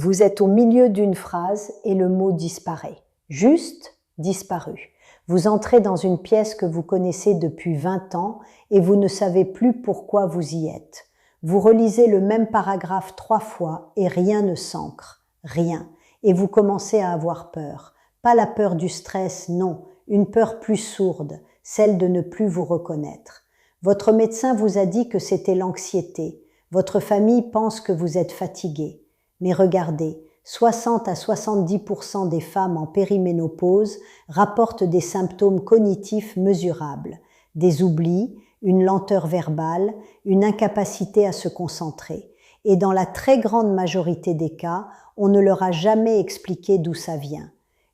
Vous êtes au milieu d'une phrase et le mot disparaît. Juste disparu. Vous entrez dans une pièce que vous connaissez depuis 20 ans et vous ne savez plus pourquoi vous y êtes. Vous relisez le même paragraphe 3 fois et rien ne s'ancre. Rien. Et vous commencez à avoir peur. Pas la peur du stress, non. Une peur plus sourde, celle de ne plus vous reconnaître. Votre médecin vous a dit que c'était l'anxiété. Votre famille pense que vous êtes fatigué. Mais regardez, 60 à 70% des femmes en périménopause rapportent des symptômes cognitifs mesurables, des oublis, une lenteur verbale, une incapacité à se concentrer. Et dans la très grande majorité des cas, on ne leur a jamais expliqué d'où ça vient.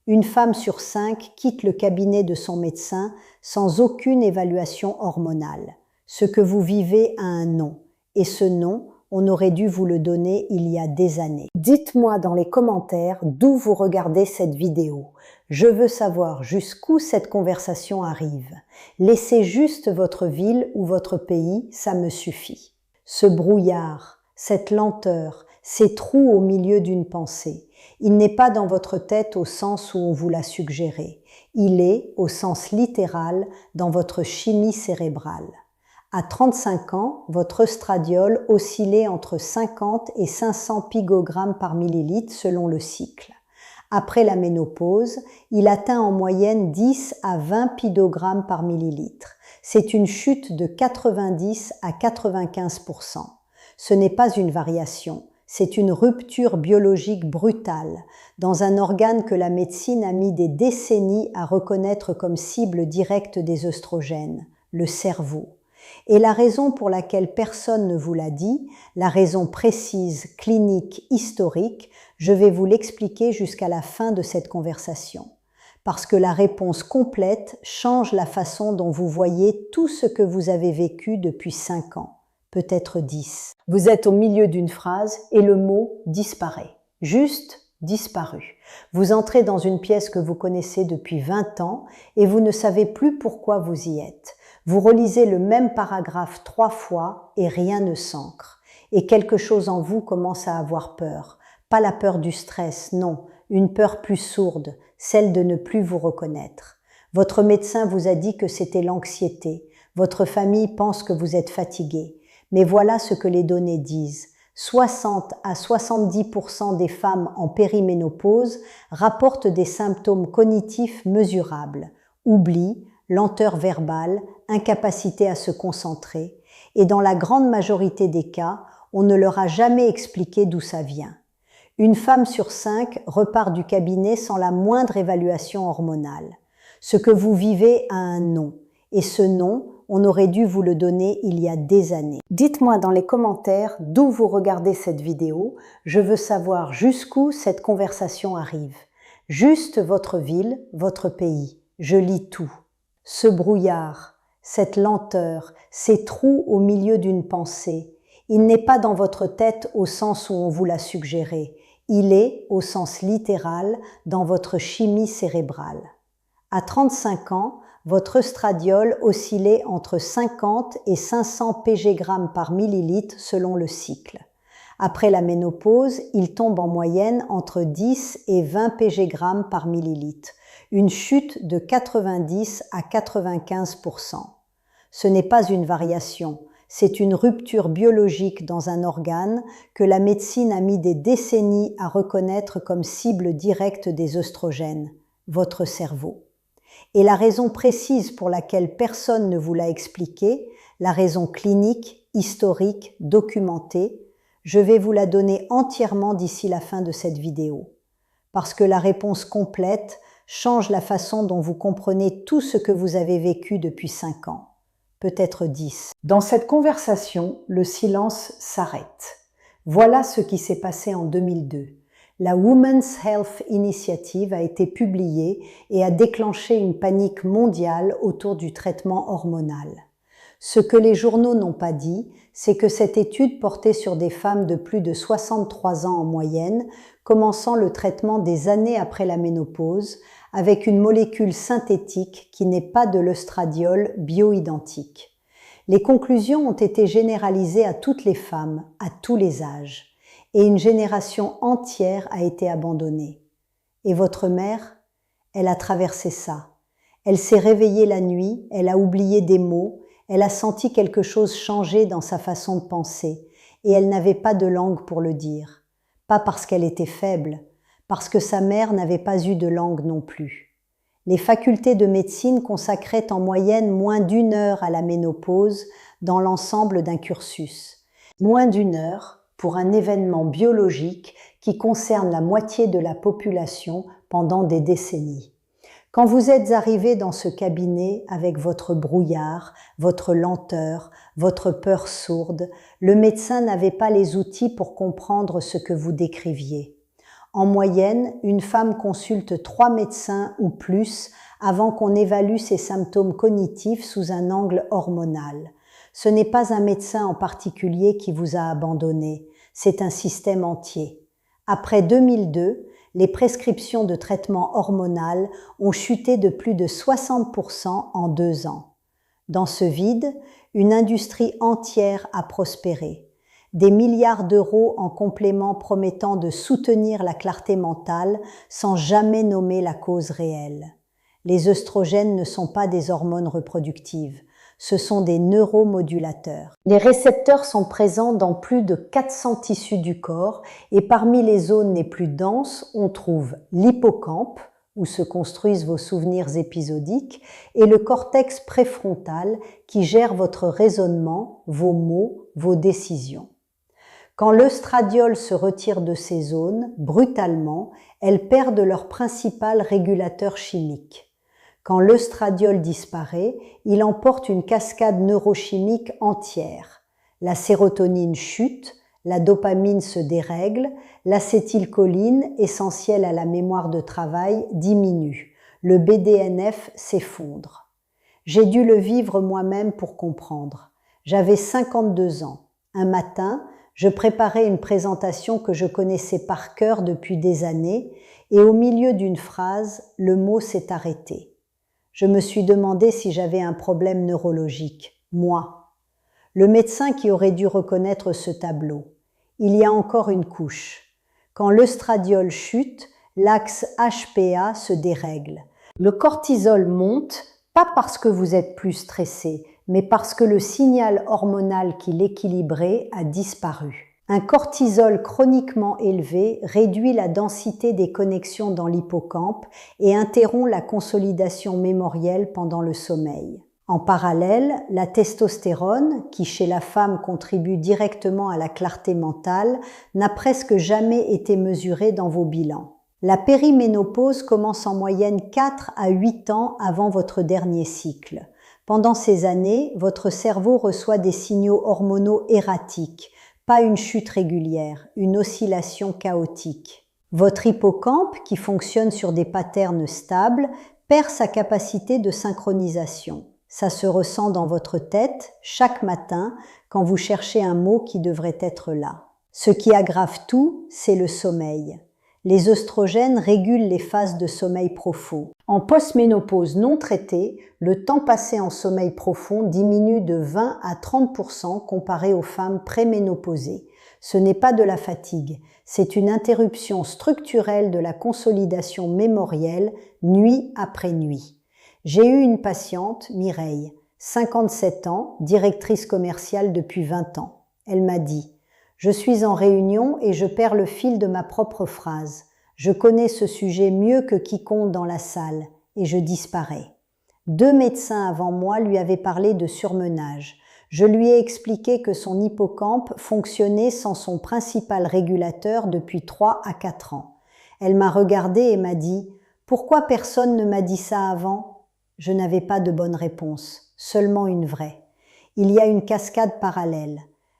Une femme sur 5 quitte le cabinet de son médecin sans aucune évaluation hormonale. Ce que vous vivez a un nom, et ce nom, on aurait dû vous le donner il y a des années. Dites-moi dans les commentaires d'où vous regardez cette vidéo. Je veux savoir jusqu'où cette conversation arrive. Laissez juste votre ville ou votre pays, ça me suffit. Ce brouillard, cette lenteur, ces trous au milieu d'une pensée, il n'est pas dans votre tête au sens où on vous l'a suggéré. Il est, au sens littéral, dans votre chimie cérébrale. À 35 ans, votre œstradiol oscillait entre 50 et 500 picogrammes par millilitre selon le cycle. Après la ménopause, il atteint en moyenne 10 à 20 picogrammes par millilitre. C'est une chute de 90 à 95%. Ce n'est pas une variation, c'est une rupture biologique brutale dans un organe que la médecine a mis des décennies à reconnaître comme cible directe des œstrogènes, le cerveau. Et la raison pour laquelle personne ne vous l'a dit, la raison précise, clinique, historique, je vais vous l'expliquer jusqu'à la fin de cette conversation. Parce que la réponse complète change la façon dont vous voyez tout ce que vous avez vécu depuis 5 ans, peut-être 10. Vous êtes au milieu d'une phrase et le mot disparaît. Juste disparu. Vous entrez dans une pièce que vous connaissez depuis 20 ans et vous ne savez plus pourquoi vous y êtes. Vous relisez le même paragraphe 3 fois et rien ne s'ancre. Et quelque chose en vous commence à avoir peur. Pas la peur du stress, non. Une peur plus sourde, celle de ne plus vous reconnaître. Votre médecin vous a dit que c'était l'anxiété. Votre famille pense que vous êtes fatigué. Mais voilà ce que les données disent. 60 à 70% des femmes en périménopause rapportent des symptômes cognitifs mesurables. Oubli, lenteur verbale, incapacité à se concentrer, et dans la grande majorité des cas, on ne leur a jamais expliqué d'où ça vient. Une femme sur 5 repart du cabinet sans la moindre évaluation hormonale. Ce que vous vivez a un nom, et ce nom, on aurait dû vous le donner il y a des années. Dites-moi dans les commentaires d'où vous regardez cette vidéo, je veux savoir jusqu'où cette conversation arrive. Juste votre ville, votre pays, je lis tout. Ce brouillard, cette lenteur, ces trous au milieu d'une pensée, il n'est pas dans votre tête au sens où on vous l'a suggéré, il est, au sens littéral, dans votre chimie cérébrale. À 35 ans, votre œstradiol oscillait entre 50 et 500 pg par millilitre selon le cycle. Après la ménopause, il tombe en moyenne entre 10 et 20 pg par millilitre. Une chute de 90 à 95%. Ce n'est pas une variation, c'est une rupture biologique dans un organe que la médecine a mis des décennies à reconnaître comme cible directe des œstrogènes, votre cerveau. Et la raison précise pour laquelle personne ne vous l'a expliqué, la raison clinique, historique, documentée, je vais vous la donner entièrement d'ici la fin de cette vidéo. Parce que la réponse complète change la façon dont vous comprenez tout ce que vous avez vécu depuis 5 ans, peut-être 10. Dans cette conversation, le silence s'arrête. Voilà ce qui s'est passé en 2002. La Women's Health Initiative a été publiée et a déclenché une panique mondiale autour du traitement hormonal. Ce que les journaux n'ont pas dit, c'est que cette étude portait sur des femmes de plus de 63 ans en moyenne, commençant le traitement des années après la ménopause, avec une molécule synthétique qui n'est pas de l'œstradiol bioidentique. Les conclusions ont été généralisées à toutes les femmes, à tous les âges. et une génération entière a été abandonnée. Et votre mère, elle a traversé ça. Elle s'est réveillée la nuit, elle a oublié des mots, elle a senti quelque chose changer dans sa façon de penser, et elle n'avait pas de langue pour le dire. Pas parce qu'elle était faible, parce que sa mère n'avait pas eu de langue non plus. Les facultés de médecine consacraient en moyenne moins d'1 heure à la ménopause dans l'ensemble d'un cursus. Moins d'1 heure pour un événement biologique qui concerne la moitié de la population pendant des décennies. Quand vous êtes arrivé dans ce cabinet avec votre brouillard, votre lenteur, votre peur sourde, le médecin n'avait pas les outils pour comprendre ce que vous décriviez. En moyenne, une femme consulte 3 médecins ou plus avant qu'on évalue ses symptômes cognitifs sous un angle hormonal. Ce n'est pas un médecin en particulier qui vous a abandonné, c'est un système entier. Après 2002, les prescriptions de traitement hormonal ont chuté de plus de 60% en 2 ans. Dans ce vide, une industrie entière a prospéré. Des milliards d'euros en complément promettant de soutenir la clarté mentale sans jamais nommer la cause réelle. Les œstrogènes ne sont pas des hormones reproductives, ce sont des neuromodulateurs. Les récepteurs sont présents dans plus de 400 tissus du corps et parmi les zones les plus denses, on trouve l'hippocampe, où se construisent vos souvenirs épisodiques, et le cortex préfrontal qui gère votre raisonnement, vos mots, vos décisions. Quand l'œstradiol se retire de ces zones, brutalement, elles perdent leur principal régulateur chimique. Quand l'œstradiol disparaît, il emporte une cascade neurochimique entière. La sérotonine chute, la dopamine se dérègle, l'acétylcholine, essentielle à la mémoire de travail, diminue. Le BDNF s'effondre. J'ai dû le vivre moi-même pour comprendre. J'avais 52 ans. Un matin, je préparais une présentation que je connaissais par cœur depuis des années et au milieu d'une phrase, le mot s'est arrêté. Je me suis demandé si j'avais un problème neurologique. Moi. Le médecin qui aurait dû reconnaître ce tableau. Il y a encore une couche. Quand l'œstradiol chute, l'axe HPA se dérègle. Le cortisol monte, pas parce que vous êtes plus stressé, mais parce que le signal hormonal qui l'équilibrait a disparu. Un cortisol chroniquement élevé réduit la densité des connexions dans l'hippocampe et interrompt la consolidation mémorielle pendant le sommeil. En parallèle, la testostérone, qui chez la femme contribue directement à la clarté mentale, n'a presque jamais été mesurée dans vos bilans. La périménopause commence en moyenne 4 à 8 ans avant votre dernier cycle. Pendant ces années, votre cerveau reçoit des signaux hormonaux erratiques, pas une chute régulière, une oscillation chaotique. Votre hippocampe, qui fonctionne sur des patterns stables, perd sa capacité de synchronisation. Ça se ressent dans votre tête chaque matin quand vous cherchez un mot qui devrait être là. Ce qui aggrave tout, c'est le sommeil. Les œstrogènes régulent les phases de sommeil profond. En postménopause non traitée, le temps passé en sommeil profond diminue de 20 à 30% comparé aux femmes préménopausées. Ce n'est pas de la fatigue, c'est une interruption structurelle de la consolidation mémorielle nuit après nuit. J'ai eu une patiente, Mireille, 57 ans, directrice commerciale depuis 20 ans. Elle m'a dit « Je suis en réunion et je perds le fil de ma propre phrase. Je connais ce sujet mieux que quiconque dans la salle et je disparais. » 2 médecins avant moi lui avaient parlé de surmenage. Je lui ai expliqué que son hippocampe fonctionnait sans son principal régulateur depuis 3 à 4 ans. Elle m'a regardée et m'a dit « Pourquoi personne ne m'a dit ça avant ?» Je n'avais pas de bonne réponse, seulement une vraie. Il y a une cascade parallèle.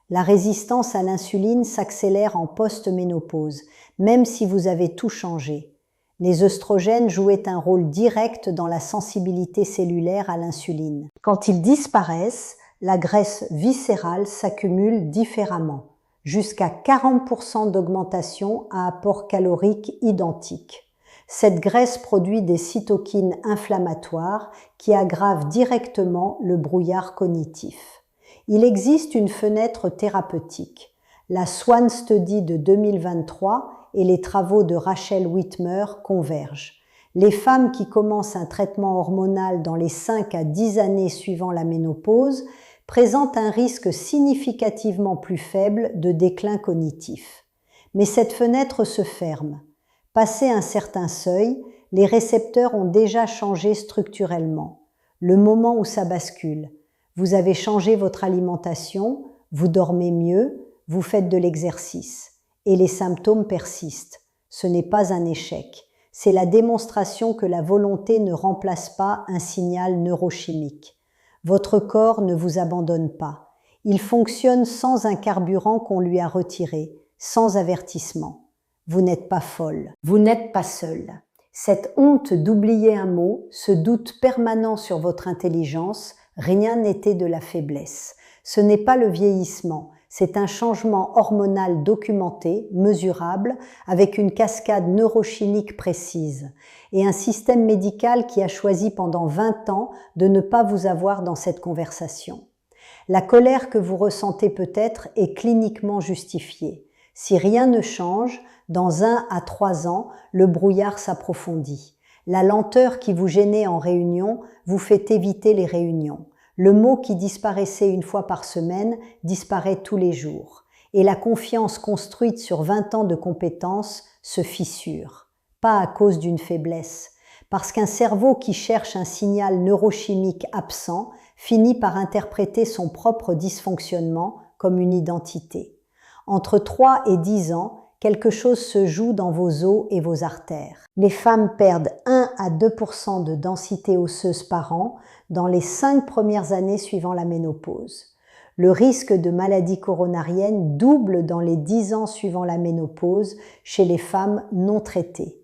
La résistance à l'insuline s'accélère en post-ménopause, même si vous avez tout changé. Les œstrogènes jouaient un rôle direct dans la sensibilité cellulaire à l'insuline. Quand ils disparaissent, la graisse viscérale s'accumule différemment, jusqu'à 40% d'augmentation à apport calorique identique. Cette graisse produit des cytokines inflammatoires qui aggravent directement le brouillard cognitif. Il existe une fenêtre thérapeutique. La Swan Study de 2023 et les travaux de Rachel Whitmer convergent. Les femmes qui commencent un traitement hormonal dans les 5 à 10 années suivant la ménopause présentent un risque significativement plus faible de déclin cognitif. Mais cette fenêtre se ferme. Passé un certain seuil, les récepteurs ont déjà changé structurellement. Le moment où ça bascule. Vous avez changé votre alimentation, vous dormez mieux, vous faites de l'exercice. Et les symptômes persistent. Ce n'est pas un échec. C'est la démonstration que la volonté ne remplace pas un signal neurochimique. Votre corps ne vous abandonne pas. Il fonctionne sans un carburant qu'on lui a retiré, sans avertissement. Vous n'êtes pas folle. Vous n'êtes pas seule. Cette honte d'oublier un mot, ce doute permanent sur votre intelligence, rien n'était de la faiblesse. Ce n'est pas le vieillissement. C'est un changement hormonal documenté, mesurable, avec une cascade neurochimique précise, et un système médical qui a choisi pendant 20 ans de ne pas vous avoir dans cette conversation. La colère que vous ressentez peut-être est cliniquement justifiée. Si rien ne change, dans 1 à 3 ans, le brouillard s'approfondit. La lenteur qui vous gênait en réunion vous fait éviter les réunions. Le mot qui disparaissait une fois par semaine disparaît tous les jours. Et la confiance construite sur 20 ans de compétences se fissure. Pas à cause d'une faiblesse, parce qu'un cerveau qui cherche un signal neurochimique absent finit par interpréter son propre dysfonctionnement comme une identité. Entre 3 et 10 ans, quelque chose se joue dans vos os et vos artères. Les femmes perdent 1 à 2% de densité osseuse par an dans les 5 premières années suivant la ménopause. Le risque de maladie coronarienne double dans les 10 ans suivant la ménopause chez les femmes non traitées.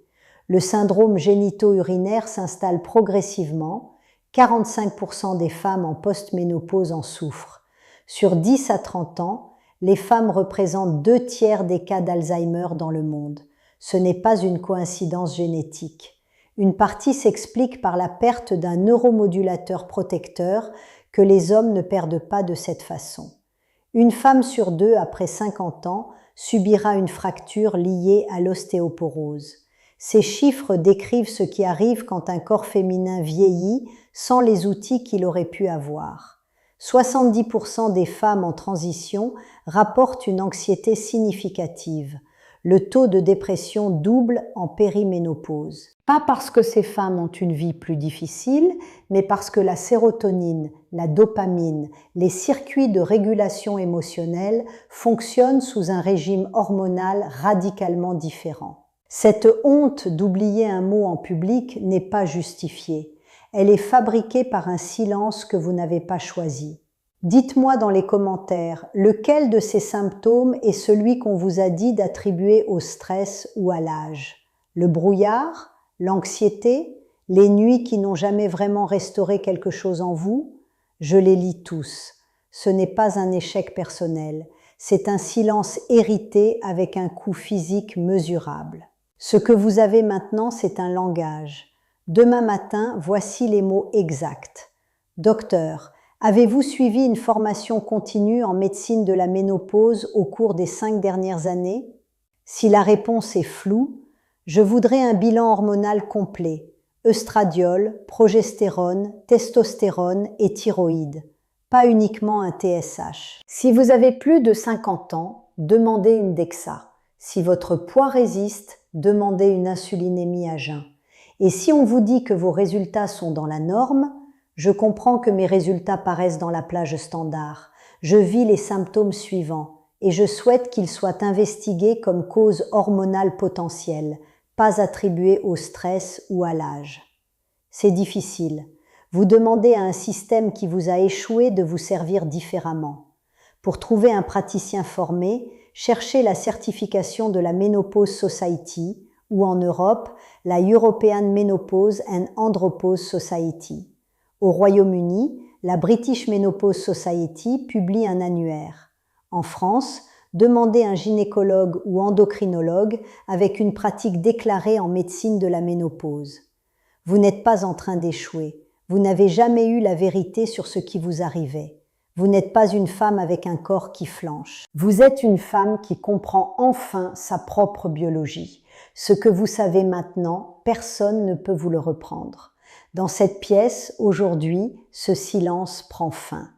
Le syndrome génito-urinaire s'installe progressivement. 45% des femmes en post-ménopause en souffrent. Sur 10 à 30 ans, les femmes représentent 2/3 des cas d'Alzheimer dans le monde. Ce n'est pas une coïncidence génétique. Une partie s'explique par la perte d'un neuromodulateur protecteur que les hommes ne perdent pas de cette façon. Une femme sur 2 après 50 ans subira une fracture liée à l'ostéoporose. Ces chiffres décrivent ce qui arrive quand un corps féminin vieillit sans les outils qu'il aurait pu avoir. 70% des femmes en transition rapportent une anxiété significative. Le taux de dépression double en périménopause. Pas parce que ces femmes ont une vie plus difficile, mais parce que la sérotonine, la dopamine, les circuits de régulation émotionnelle fonctionnent sous un régime hormonal radicalement différent. Cette honte d'oublier un mot en public n'est pas justifiée. Elle est fabriquée par un silence que vous n'avez pas choisi. Dites-moi dans les commentaires, lequel de ces symptômes est celui qu'on vous a dit d'attribuer au stress ou à l'âge? Le brouillard? L'anxiété? Les nuits qui n'ont jamais vraiment restauré quelque chose en vous? Je les lis tous. Ce n'est pas un échec personnel, c'est un silence hérité avec un coût physique mesurable. Ce que vous avez maintenant, c'est un langage. Demain matin, voici les mots exacts. Docteur, avez-vous suivi une formation continue en médecine de la ménopause au cours des 5 dernières années? Si la réponse est floue, je voudrais un bilan hormonal complet. Œstradiol, progestérone, testostérone et thyroïde. Pas uniquement un TSH. Si vous avez plus de 50 ans, demandez une DEXA. Si votre poids résiste, demandez une insulinémie à jeun. Et si on vous dit que vos résultats sont dans la norme, je comprends que mes résultats paraissent dans la plage standard. Je vis les symptômes suivants et je souhaite qu'ils soient investigués comme cause hormonale potentielle, pas attribués au stress ou à l'âge. C'est difficile. Vous demandez à un système qui vous a échoué de vous servir différemment. Pour trouver un praticien formé, cherchez la certification de la Menopause Society ou en Europe, la European Menopause and Andropause Society. Au Royaume-Uni, la British Menopause Society publie un annuaire. En France, demandez un gynécologue ou endocrinologue avec une pratique déclarée en médecine de la ménopause. Vous n'êtes pas en train d'échouer. Vous n'avez jamais eu la vérité sur ce qui vous arrivait. Vous n'êtes pas une femme avec un corps qui flanche. Vous êtes une femme qui comprend enfin sa propre biologie. Ce que vous savez maintenant, personne ne peut vous le reprendre. Dans cette pièce, aujourd'hui, ce silence prend fin.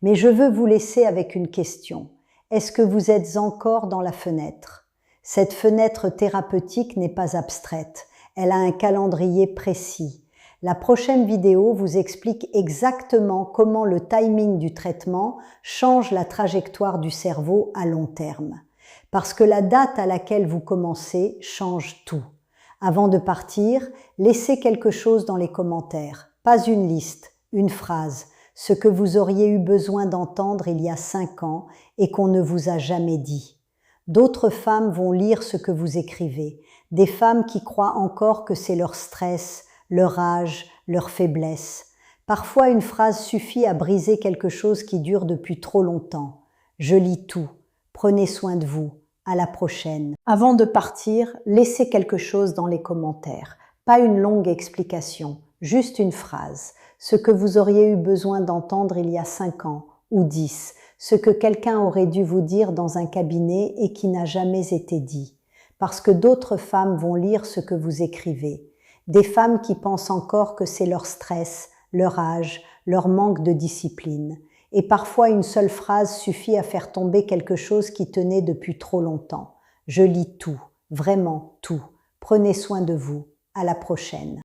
Mais je veux vous laisser avec une question. Est-ce que vous êtes encore dans la fenêtre? Cette fenêtre thérapeutique n'est pas abstraite. Elle a un calendrier précis. La prochaine vidéo vous explique exactement comment le timing du traitement change la trajectoire du cerveau à long terme. Parce que la date à laquelle vous commencez change tout. Avant de partir, laissez quelque chose dans les commentaires. Pas une liste, une phrase. Ce que vous auriez eu besoin d'entendre il y a 5 ans et qu'on ne vous a jamais dit. D'autres femmes vont lire ce que vous écrivez. Des femmes qui croient encore que c'est leur stress, leur âge, leur faiblesse. Parfois, une phrase suffit à briser quelque chose qui dure depuis trop longtemps. Je lis tout. Prenez soin de vous. À la prochaine. Avant de partir, laissez quelque chose dans les commentaires. Pas une longue explication, juste une phrase. Ce que vous auriez eu besoin d'entendre il y a 5 ans ou 10. Ce que quelqu'un aurait dû vous dire dans un cabinet et qui n'a jamais été dit. Parce que d'autres femmes vont lire ce que vous écrivez. Des femmes qui pensent encore que c'est leur stress, leur âge, leur manque de discipline. Et parfois une seule phrase suffit à faire tomber quelque chose qui tenait depuis trop longtemps. Je lis tout, vraiment tout. Prenez soin de vous. À la prochaine.